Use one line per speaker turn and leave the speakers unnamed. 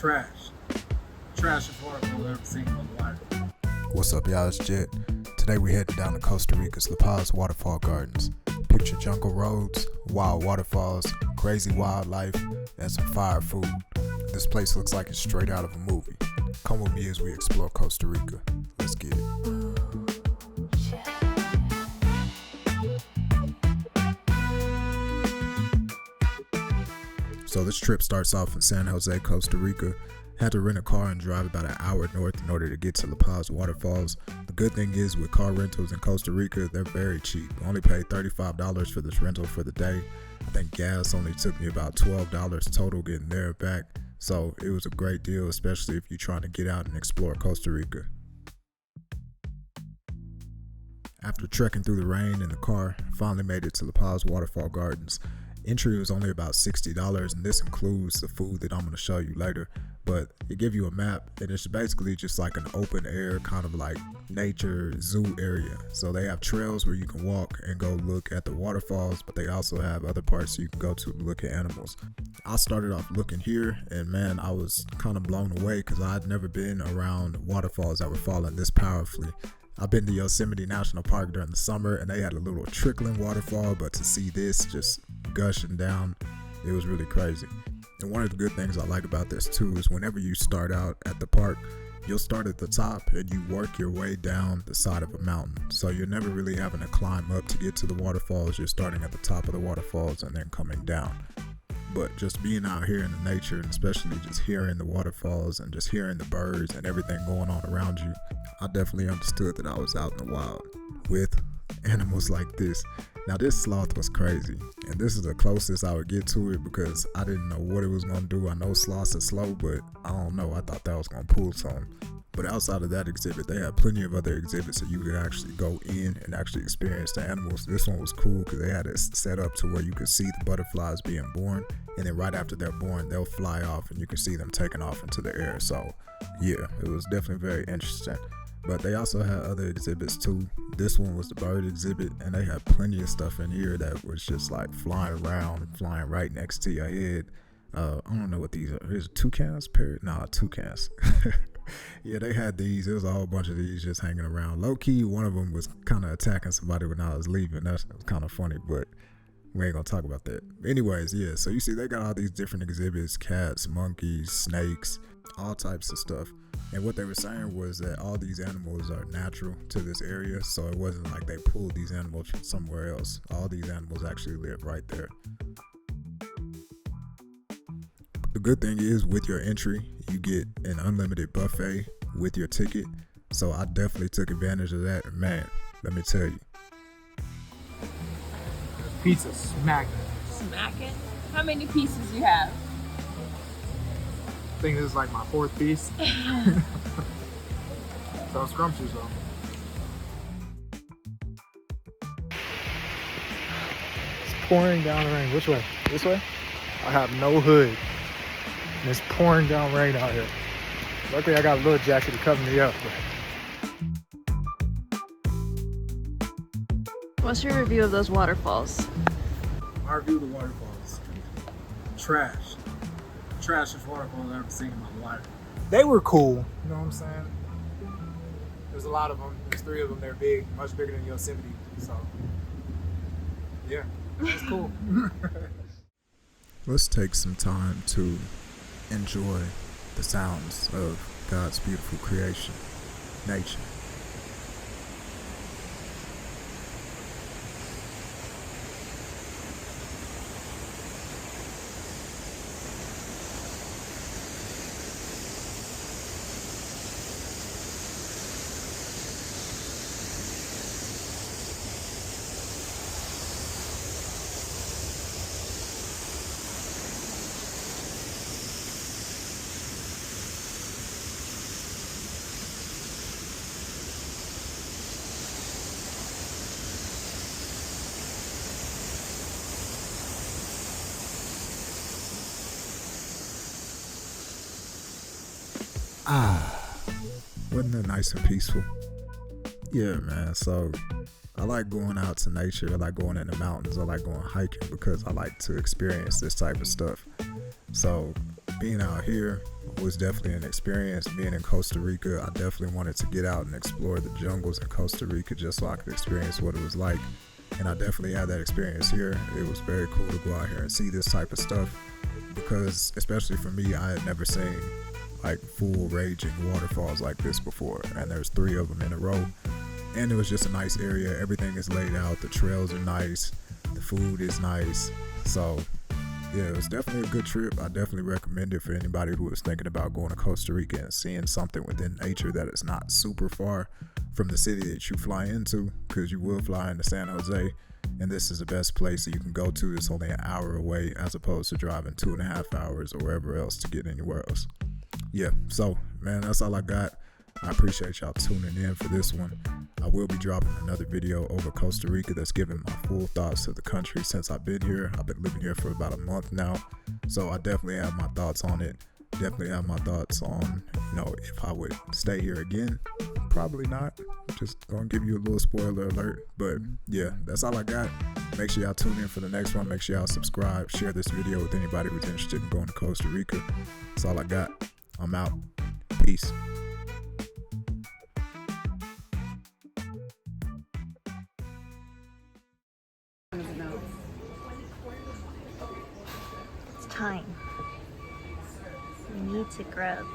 Trash. Trashiest waterfall I've ever seen in my life.
What's up, y'all? It's Jet. Today we're heading down to Costa Rica's Paz Waterfall Gardens. Picture jungle roads, wild waterfalls, crazy wildlife, and some fire food. This place looks like it's straight out of a movie. Come with me as we explore Costa Rica. Let's get it. So this trip starts off in San Jose, Costa Rica. Had to rent a car and drive about an hour north in order to get to La Paz Waterfalls. The good thing is with car rentals in Costa Rica, they're very cheap. I only paid $35 for this rental for the day. I think gas only took me about $12 total getting there and back. So it was a great deal, especially if you're trying to get out and explore Costa Rica. After trekking through the rain in the car, I finally made it to La Paz Waterfall Gardens. Entry was only about $60, and this includes the food that I'm going to show you later. But it gives you a map, and it's basically just like an open air kind of like nature zoo area. So they have trails where you can walk and go look at the waterfalls, but they also have other parts you can go to look at animals. I started off looking here, and man, I was kind of blown away because I had never been around waterfalls that were falling this powerfully. I've been to Yosemite National Park during the summer, and they had a little trickling waterfall, but to see this just gushing down, it was really crazy. And one of the good things I like about this too is whenever you start out at the park, you'll start at the top and you work your way down the side of a mountain. So you're never really having to climb up to get to the waterfalls. You're starting at the top of the waterfalls and then coming down. But just being out here in the nature, and especially just hearing the waterfalls and just hearing the birds and everything going on around you, I definitely understood that I was out in the wild with animals like this. Now this sloth was crazy, and this is the closest I would get to it because I didn't know what it was going to do. I know sloths are slow, but I don't know. I thought that was going to pull some. But outside of that exhibit, they had plenty of other exhibits that you could actually go in and actually experience the animals. This one was cool because they had it set up to where you could see the butterflies being born, and then right after they're born, they'll fly off and you can see them taking off into the air. So yeah, it was definitely very interesting. But they also had other exhibits too. This one was the bird exhibit, and they had plenty of stuff in here that was just like flying around, flying right next to your head. I don't know what these are. Here's toucans? Toucans. Yeah, they had these. There was a whole bunch of these just hanging around. Low key, one of them was kind of attacking somebody when I was leaving. That was kind of funny, but we ain't gonna talk about that. Anyways, yeah, so you see they got all these different exhibits: cats, monkeys, snakes, all types of stuff. And what they were saying was that all these animals are natural to this area, so it wasn't like they pulled these animals from somewhere else. All these animals actually live right there. The good thing is with your entry, you get an unlimited buffet with your ticket. So I definitely took advantage of that. And man, let me tell you.
Pizza smacking.
Smacking? How many pieces you have?
I think this is like my fourth piece. So scrumptious though. It's pouring down rain. Which way? This way? I have no hood. And it's pouring down rain out here. Luckily I got a little jacket to cover me up.
What's your review of those waterfalls?
My review of the waterfalls. Trash. Trashiest waterfalls I've ever seen in my life. They were cool, you know what I'm saying? There's a lot of them. There's 3 of them. They're big, much bigger than Yosemite. So, yeah, it's cool.
Let's take some time to enjoy the sounds of God's beautiful creation, nature. Wasn't that nice and peaceful? Yeah, man. So I like going out to nature. I like going in the mountains. I like going hiking because I like to experience this type of stuff. So being out here was definitely an experience. Being in Costa Rica, I definitely wanted to get out and explore the jungles in Costa Rica just so I could experience what it was like. And I definitely had that experience here. It was very cool to go out here and see this type of stuff because, especially for me, I had never seen like full raging waterfalls like this before. And there's 3 of them in a row. And it was just a nice area. Everything is laid out. The trails are nice. The food is nice. So yeah, it was definitely a good trip. I definitely recommend it for anybody who is thinking about going to Costa Rica and seeing something within nature that is not super far from the city that you fly into, because you will fly into San Jose, and this is the best place that you can go to. It's only an hour away as opposed to driving 2.5 hours or wherever else to get anywhere else. Yeah, so man, that's all I got. I appreciate y'all tuning in for this one. I will be dropping another video over Costa Rica that's giving my full thoughts to the country since I've been here. I've been living here for about a month now, so I definitely have my thoughts on it. Definitely have my thoughts on, if I would stay here again. Probably not. Just gonna give you a little spoiler alert. But yeah, that's all I got. Make sure y'all tune in for the next one. Make sure y'all subscribe. Share this video with anybody who's interested in going to Costa Rica. That's all I got. I'm out. Peace.
It's time. We need to grub.